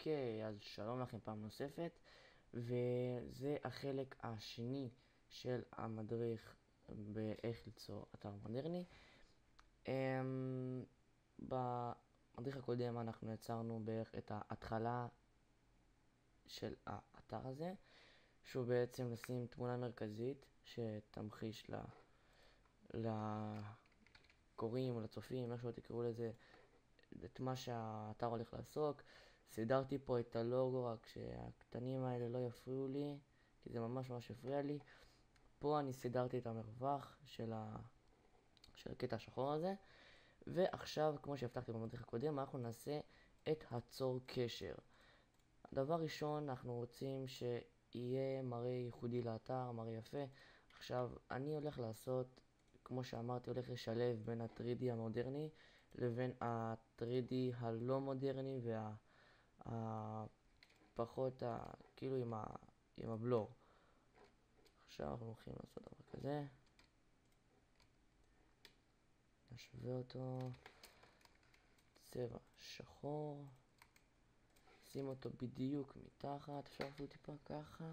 אוקיי, אז שלום לכם פעם נוספת, וזה החלק השני של המדריך באיך ליצור אתר מודרני. במדריך הקודם אנחנו יצרנו בערך את ההתחלה של האתר הזה, שהוא בעצם לשים תמונה מרכזית שתמחיש לקוראים או לצופים, איך שלא תקראו לזה, את מה שהאתר הולך לעסוק. סידרתי פה את הלוגו, רק שהקטנים האלה לא יפריעו לי, כי זה ממש הפריע לי. פה אני סידרתי את המרווח של הקטע השחור הזה. ועכשיו, כמו שהבטחתי במדריך הקודם, אנחנו נעשה את הצור קשר. דבר ראשון, אנחנו רוצים שיהיה מראה ייחודי לאתר, מראה יפה. עכשיו, אני הולך לעשות, כמו שאמרתי, הולך לשלב בין ה-3D המודרני לבין ה-3D הלא מודרני והפחות, כאילו עם הבלור. עכשיו אנחנו הולכים לעשות דבר כזה. נשווה אותו. צבע שחור. שים אותו בדיוק מתחת, אפשר אפילו טיפה ככה.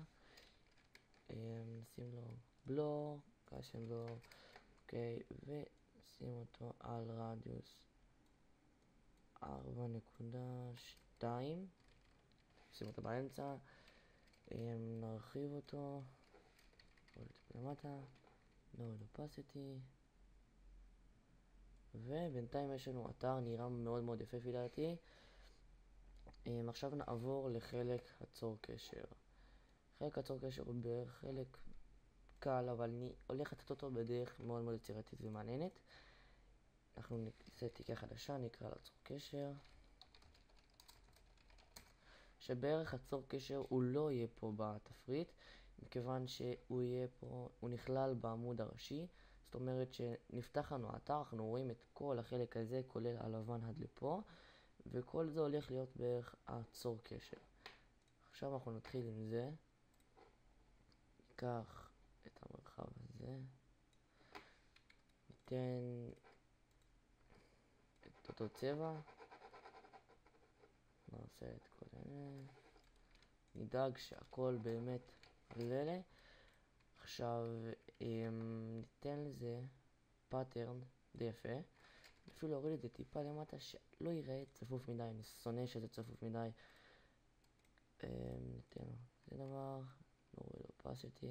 נשים לו בלור, קשן לו, אוקיי, ושים אותו על רדיוס 4.2. שים אותו באמצע, נרחיב אותו, נוריד אותו למטה, נוריד opacity, ובינתיים יש לנו אתר נראה מאוד יפה לפי דעתי. עכשיו נעבור לחלק הצור קשר. חלק הצור קשר הוא בערך חלק קל, אבל אני הולך לתת אותו בדרך מאוד יצירתית ומעניינת. אנחנו נעשה תיקה חדשה, נקרא לה צור קשר. שבערך הצור קשר הוא לא יהיה פה בתפריט, מכיוון שהוא יהיה פה, הוא נכלל בעמוד הראשי. זאת אומרת שנפתח לנו האתר, אנחנו רואים את כל החלק הזה, כולל הלבן עד לפה, וכל זה הולך להיות בערך הצור קשר. עכשיו אנחנו נתחיל עם זה. ניקח את המרחב הזה, ניתן את אותו צבע, נעשה את כל אלה, נדאג שהכל באמת על אלה. עכשיו ניתן לזה פאטרן די יפה, אפילו להוריד את זה טיפה למטה שלא ייראה צפוף מדי, אני שונא שזה צפוף מדי. ניתן לו זה דבר, נוריד opacity.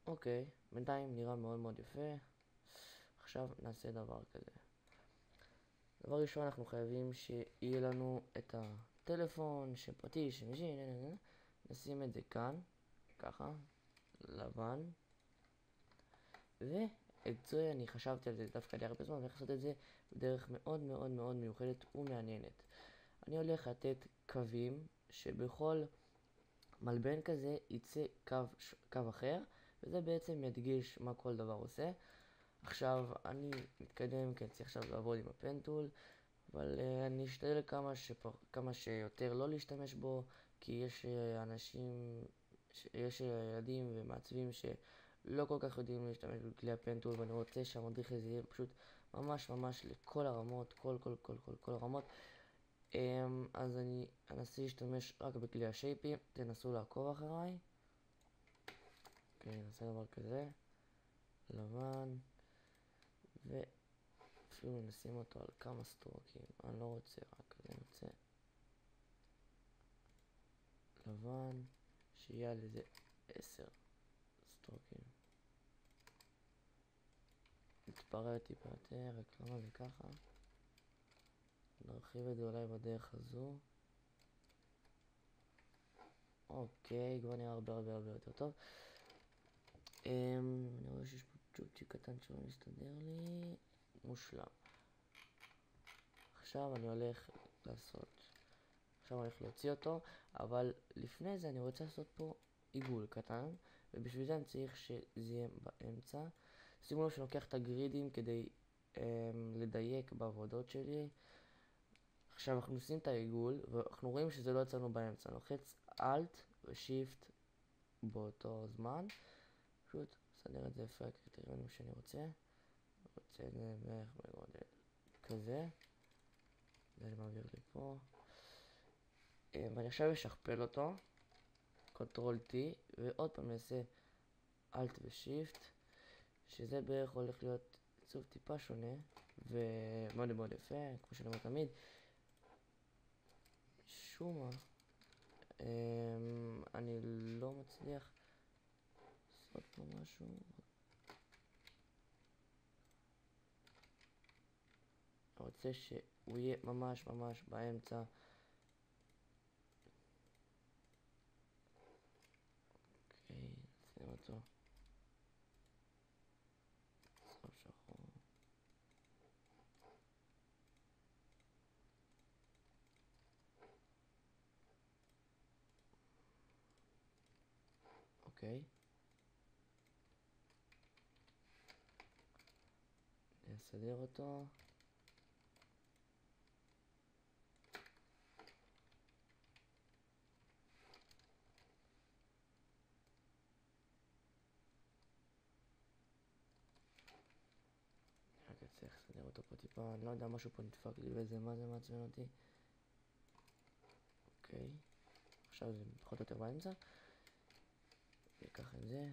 אוקיי, בינתיים נראה מאוד יפה. עכשיו נעשה דבר כזה. דבר ראשון, אנחנו חייבים שיהיה לנו את הטלפון, שם פרטי, שם אישי, נשים את זה כאן, ככה, לבן. ואת זה אני חשבתי על זה דווקא די הרבה זמן, ואני הולך לעשות את זה בדרך מאוד מיוחדת ומעניינת. אני הולך לתת קווים שבכל מלבן כזה יצא קו אחר, וזה בעצם ידגיש מה כל דבר עושה. עכשיו אני מתקדם, כי אני צריך עכשיו לעבוד עם הפנטול, אבל אני אשתדל כמה שיותר לא להשתמש בו, כי יש יש ילדים ומעצבים שלא כל כך יודעים להשתמש בכלי הפנטול, ואני רוצה שהמדריך הזה יהיה פשוט ממש לכל הרמות, כל הרמות. אז אני אנסה להשתמש רק בכלי השייפי, תנסו לעקוב אחריי. אוקיי, נעשה דבר כזה, לבן, ואפילו נשים אותו על כמה סטרוקים. אני לא רוצה רק, אני רוצה לבן, שיהיה על איזה 10 סטרוקים. נתפרע טיפה יותר, רק למה זה ככה. נרחיב את זה אולי בדרך הזו. אוקיי, כבר נראה הרבה יותר טוב. אני רואה שיש פה צ'ופצ'יק קטן שלא מסתדר לי. מושלם. עכשיו אני הולך להוציא אותו, אבל לפני זה אני רוצה לעשות פה עיגול קטן, ובשביל זה אני צריך שזה יהיה באמצע. שימו לב שאני לוקח את הגרידים כדי לדייק בעבודות שלי. עכשיו אנחנו עושים את העיגול, ואנחנו רואים שזה לא יצאנו באמצע. אני לוחץ Alt ו-Shift באותו זמן. פשוט אסדר את זה לפי הקריטריונים שאני רוצה. רוצה את זה בערך בגודל כזה. זה אני מעביר לי פה. ואני עכשיו אשכפל אותו. קונטרול T, ועוד פעם נעשה Alt ו-Shift, שזה בערך הולך להיות עיצוב טיפה שונה, ומאוד מאוד יפה, כמו שאני אומר תמיד. משום מה, אני לא מצליח לעשות פה משהו. אני רוצה שהוא יהיה ממש ממש באמצע. אוקיי, נשים אותו. צהוב שחור. אוקיי. נסדר אותו. רק צריך לסדר אותו פה טיפה, אני לא יודע, משהו פה נדפק לי וזה, מה זה מעצבן אותי. אוקיי. עכשיו זה פחות או יותר באמצע. ניקח את זה.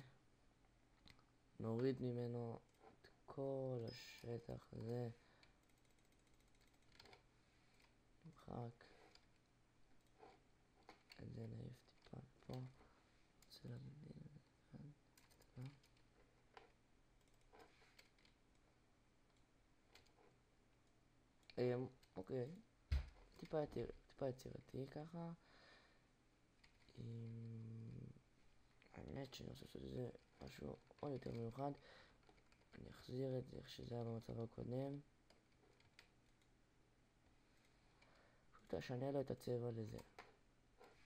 נוריד ממנו את כל השטח הזה. נמחק. את זה נעיף טיפה פה. רוצה להגדיל את זה כאן. אוקיי. טיפה יצירתי ככה. האמת שאני רוצה לעשות את זה משהו עוד יותר מיוחד. אני אחזיר את זה איך שזה היה במצב הקודם. פשוט אשנה לו את הצבע לזה.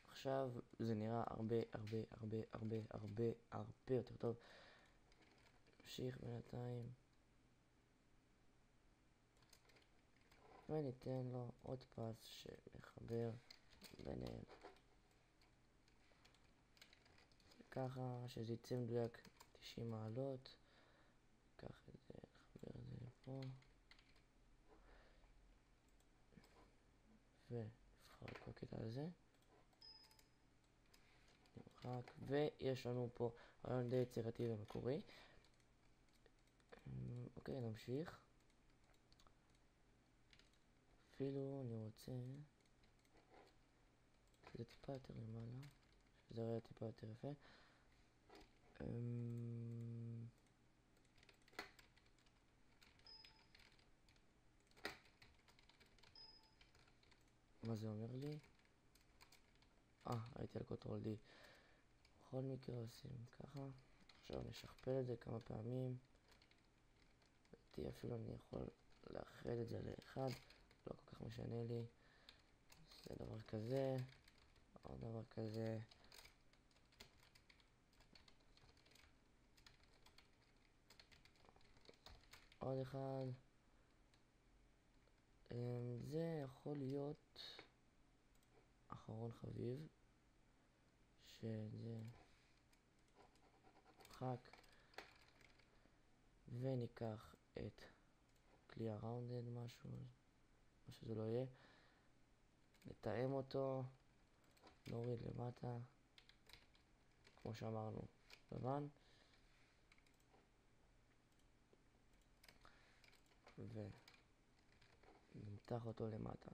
עכשיו זה נראה הרבה יותר טוב. נמשיך בינתיים. וניתן לו עוד פס שמחבר ביניהם. ככה שזה יצא מדויק 90 מעלות. ניקח את זה, נחבר את זה לפה. ונבחר את הקטע הזה. נמחק. ויש לנו פה רעיון די יצירתי ומקורי. אוקיי, נמשיך. אפילו אני רוצה שזה טיפה יותר למעלה, שזה יראה טיפה יותר יפה. מה זה אומר לי? הייתי על קונטרול D. בכל מקרה עושים ככה. עכשיו נשכפל את זה כמה פעמים. אפילו אני יכול לאחד את זה לאחד, לא כל כך משנה לי. זה דבר כזה, עוד דבר כזה. עוד אחד. זה יכול להיות אחרון חביב, שזה מחק, וניקח את כלי הראונדד, משהו, מה שזה לא יהיה, נתאם אותו, נוריד למטה, כמו שאמרנו, לבן, ונמתח אותו למטה.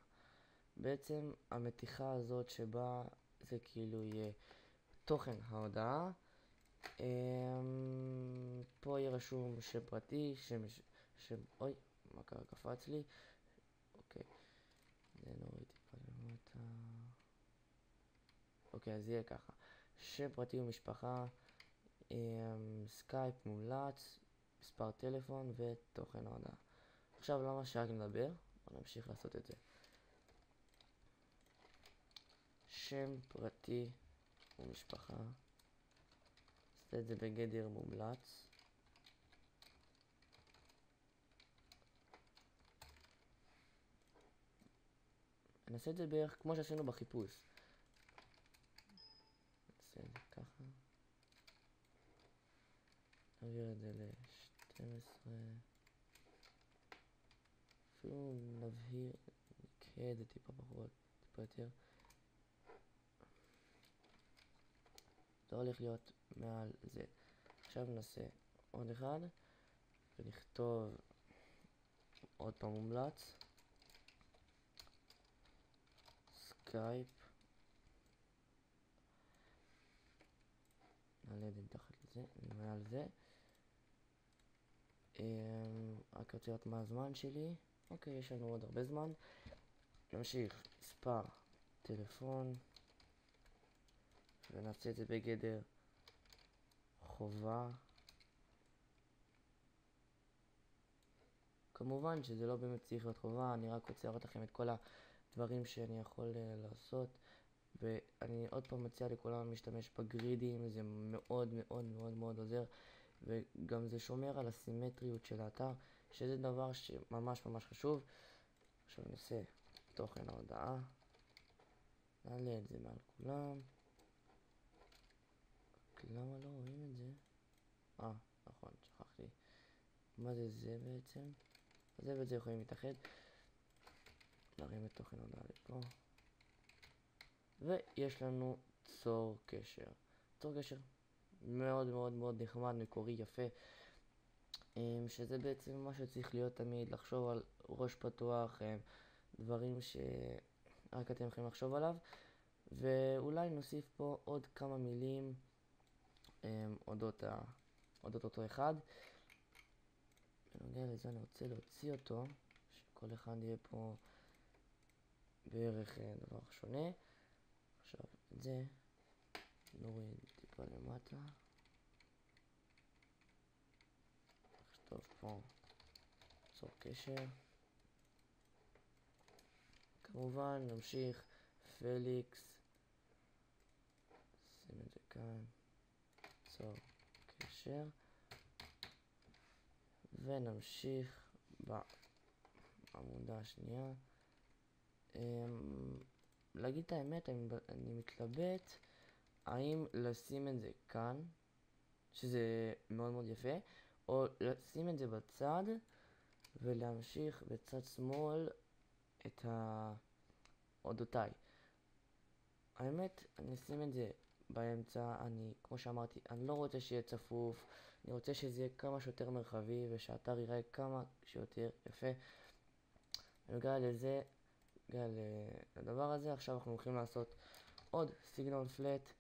בעצם המתיחה הזאת שבה זה כאילו יהיה תוכן ההודעה. פה יהיה רשום שם פרטי, אוי, מה קרה? קפץ לי. אוקיי, זה נוריד טיפה למטה. אוקיי, אז יהיה ככה. שם פרטי ומשפחה, סקייפ מומלץ, מספר טלפון ותוכן ההודעה. עכשיו למה שרק נדבר? בוא נמשיך לעשות את זה. שם פרטי ומשפחה, נעשה את זה בגדר מומלץ. נעשה את זה בערך כמו שעשינו בחיפוש. נעשה את זה ככה. נעביר את זה ל-12. אפילו נבהיר, נקהה את זה טיפה פחות, טיפה יותר. זה הולך להיות מעל זה. עכשיו נעשה עוד אחד ונכתוב עוד פעם מומלץ סקייפ, נעלה את זה מתחת לזה, מעל זה. רק רוצה לראות מה הזמן שלי. אוקיי, יש לנו עוד הרבה זמן. נמשיך, מספר טלפון ונעשה את זה בגדר חובה. כמובן שזה לא באמת צריך להיות חובה, אני רק רוצה להראות לכם את כל הדברים שאני יכול לעשות. ואני עוד פעם מציע לכולם להשתמש בגרידים, זה מאוד מאוד מאוד מאוד עוזר, וגם זה שומר על הסימטריות של האתר, שזה דבר שממש ממש חשוב. עכשיו נעשה תוכן ההודעה, נעלה את זה מעל כולם. למה לא רואים את זה? נכון, שכחתי. מה זה בעצם? זה וזה יכולים להתאחד. נרים את תוכן ההודעה לפה. ויש לנו צור קשר. צור קשר מאוד מאוד מאוד נחמד, מקורי, יפה. שזה בעצם מה שצריך להיות תמיד, לחשוב על ראש פתוח, דברים שרק אתם יכולים לחשוב עליו. ואולי נוסיף פה עוד כמה מילים אודות אותו אחד. בנוגע לזה אני רוצה להוציא אותו, שכל אחד יהיה פה בערך דבר שונה. עכשיו את זה נוריד טיפה למטה, נכתוב פה צור קשר. כמובן נמשיך פליקס, שים את זה כאן, צור קשר, ונמשיך בעמודה השנייה. להגיד את האמת, אני מתלבט האם לשים את זה כאן, שזה מאוד מאוד יפה, או לשים את זה בצד ולהמשיך בצד שמאל את אודותיי. האמת, אני אשים את זה באמצע. כמו שאמרתי, אני לא רוצה שיהיה צפוף, אני רוצה שזה יהיה כמה שיותר מרחבי ושהאתר ייראה כמה שיותר יפה. בנוגע לזה, לדבר הזה, עכשיו אנחנו הולכים לעשות עוד סגנון פלט,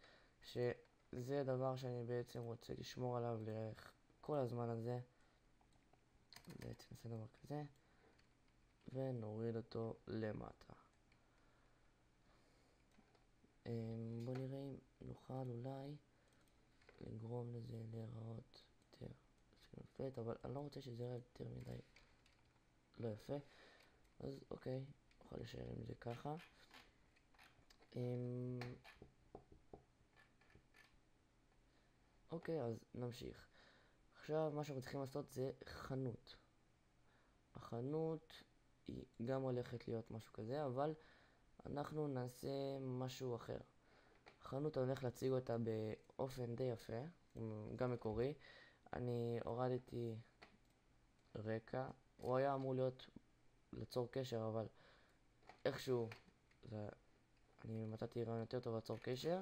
שזה דבר שאני בעצם רוצה לשמור עליו לאורך כל הזמן הזה. בעצם נעשה דבר כזה ונוריד אותו למטה. בוא נראה אם נוכל אולי לגרום לזה להיראות יותר סגנון פלט, אבל אני לא רוצה שזה יראה יותר מדי לא יפה, אז אוקיי, נוכל להישאר עם זה ככה. אוקיי, אז נמשיך. עכשיו מה שאנחנו צריכים לעשות זה חנות. החנות היא גם הולכת להיות משהו כזה, אבל אנחנו נעשה משהו אחר. החנות אני הולך להציג אותה באופן די יפה, גם מקורי. אני הורדתי רקע, הוא היה אמור להיות לצור קשר, אבל איכשהו אני מצאתי רעיון יותר טוב לצור קשר.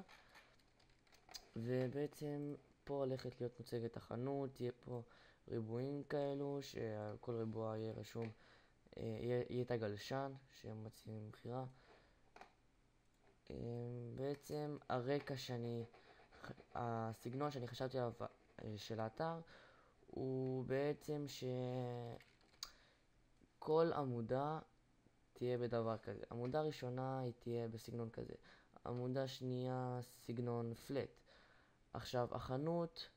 ובעצם פה הולכת להיות מוצגת החנות, יהיה פה ריבועים כאלו, שעל כל ריבוע יהיה רשום, יהיה את הגלשן שהם מציעים מבחירה. בעצם הרקע הסגנון שאני חשבתי עליו של האתר, הוא בעצם שכל עמודה תהיה בדבר כזה. עמודה ראשונה היא תהיה בסגנון כזה, עמודה שנייה סגנון פלט. עכשיו החנות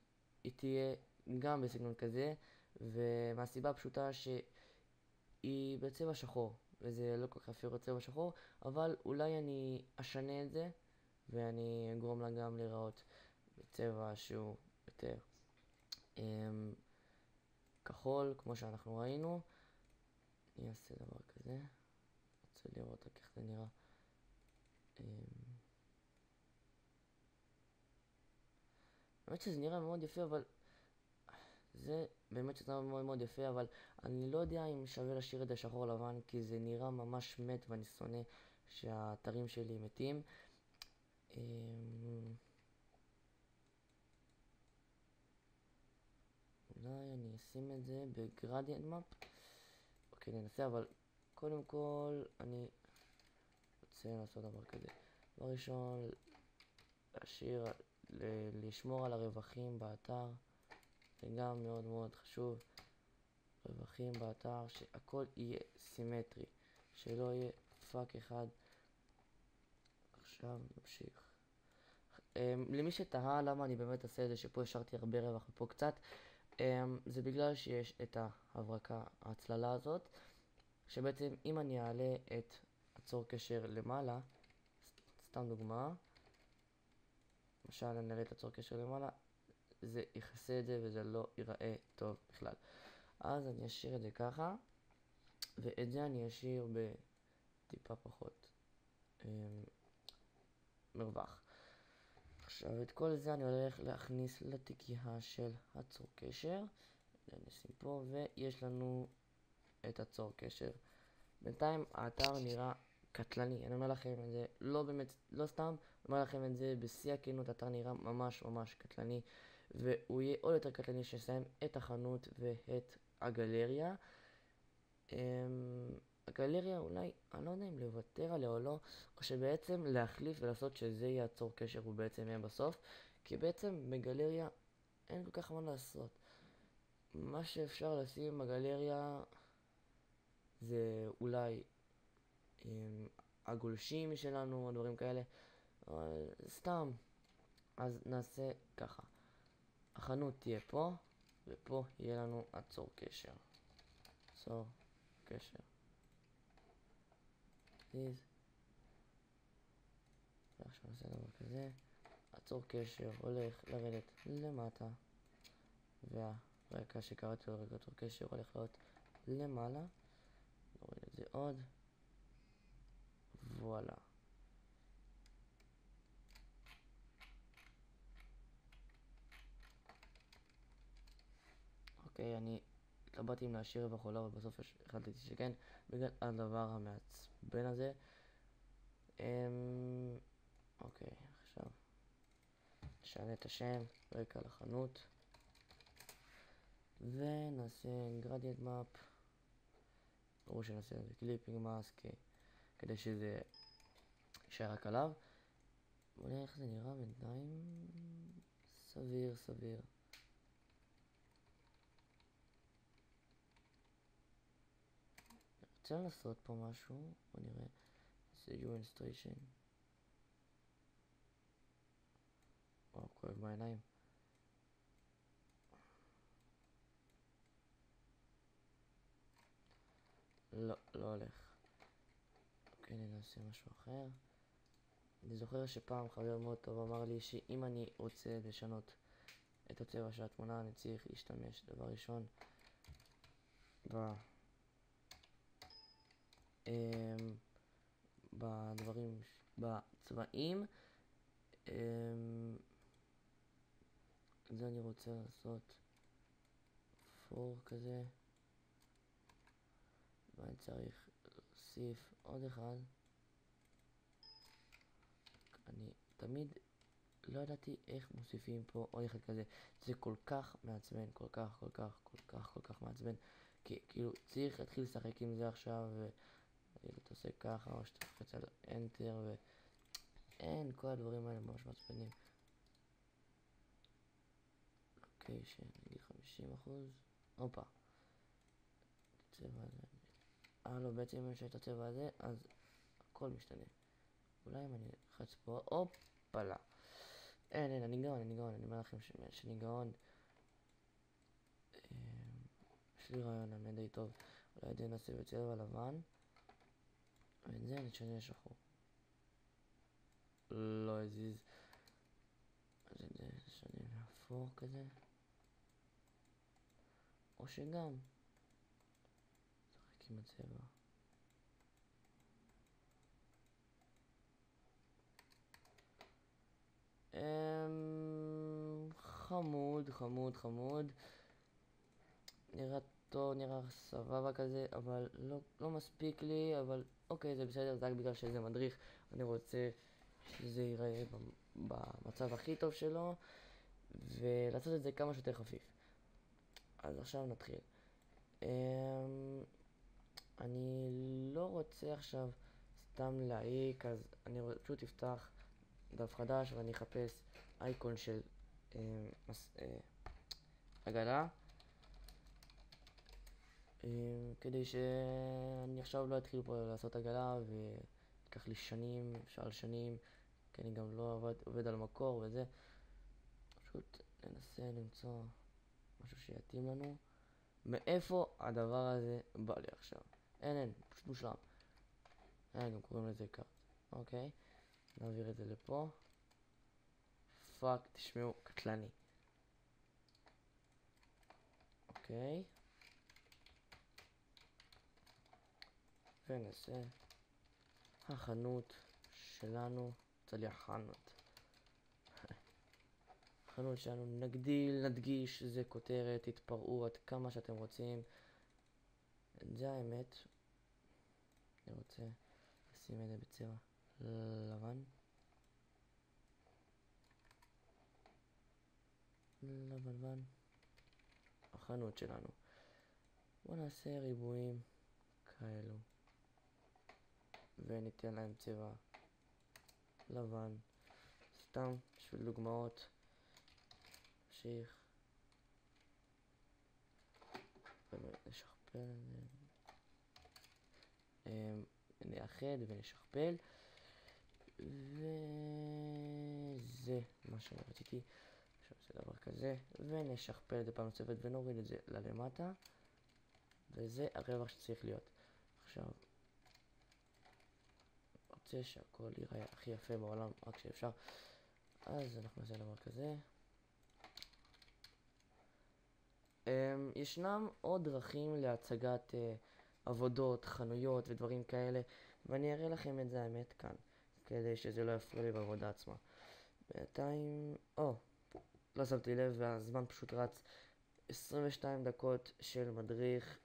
היא תהיה גם בסגנון כזה, ומהסיבה הפשוטה שהיא בצבע שחור, וזה לא כל כך יפה בצבע שחור, אבל אולי אני אשנה את זה ואני אגרום לה גם להיראות בצבע שהוא יותר כחול, כמו שאנחנו ראינו. אני אעשה דבר כזה, רוצה לראות רק איך זה נראה. באמת שזה נראה מאוד יפה, אבל זה באמת שזה מאוד מאוד יפה, אבל אני לא יודע אם שווה להשאיר את זה שחור לבן, כי זה נראה ממש מת ואני שונא שהאתרים שלי מתים. אולי אני אשים את זה בגרדיאנט מאפ. אוקיי, ננסה, אבל קודם כל אני רוצה לעשות דבר כזה. דבר ראשון, לשמור על הרווחים באתר, זה גם מאוד מאוד חשוב. רווחים באתר, שהכל יהיה סימטרי, שלא יהיה פאק אחד. עכשיו נמשיך. למי שתהה למה אני באמת עושה את זה, שפה השארתי הרבה רווח ופה קצת, זה בגלל שיש את ההברקה, ההצללה הזאת, שבעצם אם אני אעלה את עצור קשר למעלה, סתם דוגמה, למשל אני אעלה את עצור קשר למעלה, זה יכסה את זה וזה לא ייראה טוב בכלל. אז אני אשאיר את זה ככה, ואת זה אני אשאיר בטיפה פחות מרווח. עכשיו את כל זה אני הולך להכניס לתיקייה של עצור קשר, נשים פה, ויש לנו את עצור קשר. בינתיים האתר נראה קטלני, אני אומר לכם את זה, לא באמת, לא סתם, אני אומר לכם את זה בשיא הכנות, האתר נראה ממש ממש קטלני, והוא יהיה עוד יותר קטלני שנסיים את החנות ואת הגלריה. הגלריה אולי, אני לא יודע אם לוותר עליה או לא, או שבעצם להחליף ולעשות שזה יהיה עצור קשר הוא בעצם יהיה בסוף, כי בעצם בגלריה אין כל כך מה לעשות. מה שאפשר לשים בגלריה זה אולי הגולשים שלנו או דברים כאלה, סתם. אז נעשה ככה, החנות תהיה פה, ופה יהיה לנו עצור קשר. עצור קשר. ועכשיו נעשה דבר כזה, עצור קשר הולך לרדת למטה, והרקע שקראתי לו עצור קשר הולך להיות למעלה. נוריד את זה עוד, וואלה. אוקיי, אני התלבטתי אם להשאיר רווח או לא, אבל בסוף החלטתי שכן, בגלל הדבר המעצבן הזה. אוקיי, עכשיו נשנה את השם, רקע לחנות, ונעשה גרדיאנט מאפ. ברור שנעשה את זה קליפינג מאסק כדי שזה יישאר רק עליו. בוא נראה איך זה נראה בינתיים. סביר, סביר. אני רוצה לעשות פה משהו, בוא נראה. נעשה U-Installation. וואו, כואב מהעיניים. לא, לא הולך. אוקיי, ננסה משהו אחר. אני זוכר שפעם חבר מאוד טוב אמר לי שאם אני רוצה לשנות את הצבע של התמונה אני צריך להשתמש דבר ראשון בדברים, בצבעים. זה אני רוצה לעשות פור כזה, ואני צריך להוסיף עוד אחד. אני תמיד לא ידעתי איך מוסיפים פה עוד אחד כזה, זה כל כך מעצבן, כל כך מעצבן, כי כאילו צריך להתחיל לשחק עם זה עכשיו, ואתה עושה ככה, או שאתה לוחץ על Enter, ואין, כל הדברים האלה ממש מעצבנים. אוקיי, שנגיד 50%, הופה, הצבע הזה, לא, בעצם אם יש את הצבע הזה, אז הכל משתנה. אולי אם אני לחץ פה, הופלה. אין, אני גאון, אני אומר לכם שאני גאון. יש לי רעיון, האמת די טוב. אולי את זה נעשה בצבע לבן, ואת זה נשנה לשחור. לא הזיז. אז את זה נשנה לאפור כזה. או שגם נשחק עם הצבע. חמוד. נראה טוב, נראה סבבה כזה, אבל לא מספיק לי, אבל אוקיי, זה בסדר, זה רק בגלל שזה מדריך, אני רוצה שזה ייראה במצב הכי טוב שלו, ולעשות את זה כמה שיותר חפיף. אז עכשיו נתחיל. אמ, אני לא רוצה עכשיו סתם להעיק, אז אני פשוט אפתח דף חדש ואני אחפש אייקון של עגלה, כדי שאני עכשיו לא אתחיל פה לעשות עגלה ויקח לי שנים, שעל שנים, כי אני גם לא עובד על מקור וזה. פשוט ננסה למצוא משהו שיתאים לנו. מאיפה הדבר הזה בא לי עכשיו? אין, פשוט מושלם. גם קוראים לזה קארט. אוקיי, נעביר את זה לפה. פאק, תשמעו, קטלני. אוקיי. ונעשה החנות שלנו, יצא לי החנות. החנות שלנו, נגדיל, נדגיש, זה כותרת, תתפרעו עד כמה שאתם רוצים. זה האמת. אני רוצה לשים את זה בצבע לבן. לבן. החנות שלנו. בואו נעשה ריבועים כאלו. וניתן להם צבע לבן. סתם בשביל דוגמאות. נמשיך. ונשכפל את זה. נאחד ונשכפל. וזה מה שאני רציתי. עכשיו זה דבר כזה. ונשכפל את זה פעם נוספת ונוריד את זה ללמטה. וזה הרווח שצריך להיות. עכשיו רוצה שהכל ייראה הכי יפה בעולם רק שאפשר, אז אנחנו נעשה דבר כזה. ישנם עוד דרכים להצגת עבודות, חנויות ודברים כאלה, ואני אראה לכם את זה האמת כאן, כדי שזה לא יפריע לי בעבודה עצמה. בינתיים, לא שמתי לב והזמן פשוט רץ. 22 דקות של מדריך.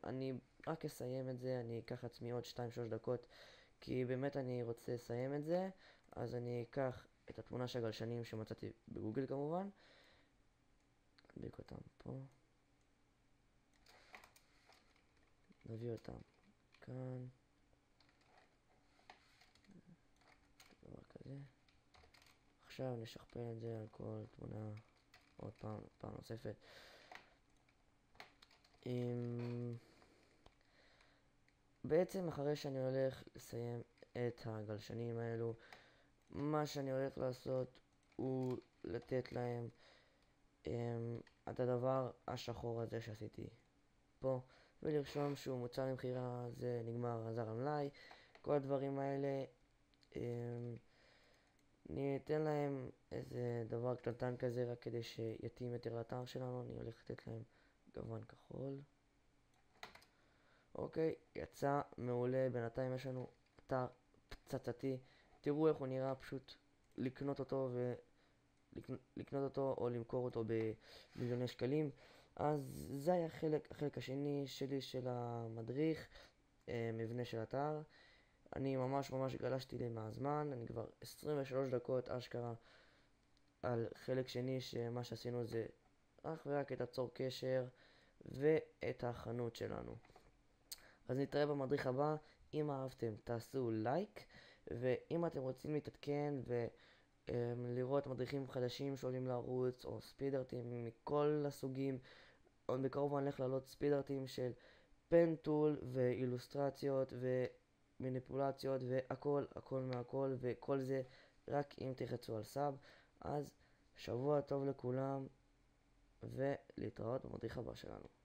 אני רק אסיים את זה, אני אקח עצמי עוד 2-3 דקות, כי באמת אני רוצה לסיים את זה. אז אני אקח את התמונה של הגלשנים שמצאתי בגוגל כמובן, נדביק אותם פה, נביא אותם כאן, דבר כזה. עכשיו נשכפל את זה על כל תמונה עוד פעם נוספת. בעצם אחרי שאני הולך לסיים את הגלשנים האלו, מה שאני הולך לעשות הוא לתת להם את הדבר השחור הזה שעשיתי פה, ולרשום שהוא מוצר למכירה, זה נגמר, עזר המלאי, כל הדברים האלה. אני אתן להם איזה דבר קטנטן כזה רק כדי שיתאים יותר לאתר שלנו. אני הולך לתת להם גוון כחול. אוקיי, יצא מעולה. בינתיים יש לנו אתר פצצתי. תראו איך הוא נראה, פשוט לקנות אותו או למכור אותו במיליוני שקלים. אז זה היה החלק השני שלי של המדריך, מבנה של אתר. אני ממש גלשתי לי מהזמן, אני כבר 23 דקות אשכרה על חלק שני, שמה שעשינו זה אך ורק את הצור קשר ואת החנות שלנו. אז נתראה במדריך הבא. אם אהבתם תעשו לייק, ואם אתם רוצים להתעדכן ולראות מדריכים חדשים שעולים לערוץ או ספידרטים מכל הסוגים, עוד בקרוב אני הולך לעלות ספידרטים של פנטול ואילוסטרציות ומניפולציות והכל מהכל, וכל זה רק אם תחצו על סאב. אז שבוע טוב לכולם ולהתראות במדריך הבא שלנו.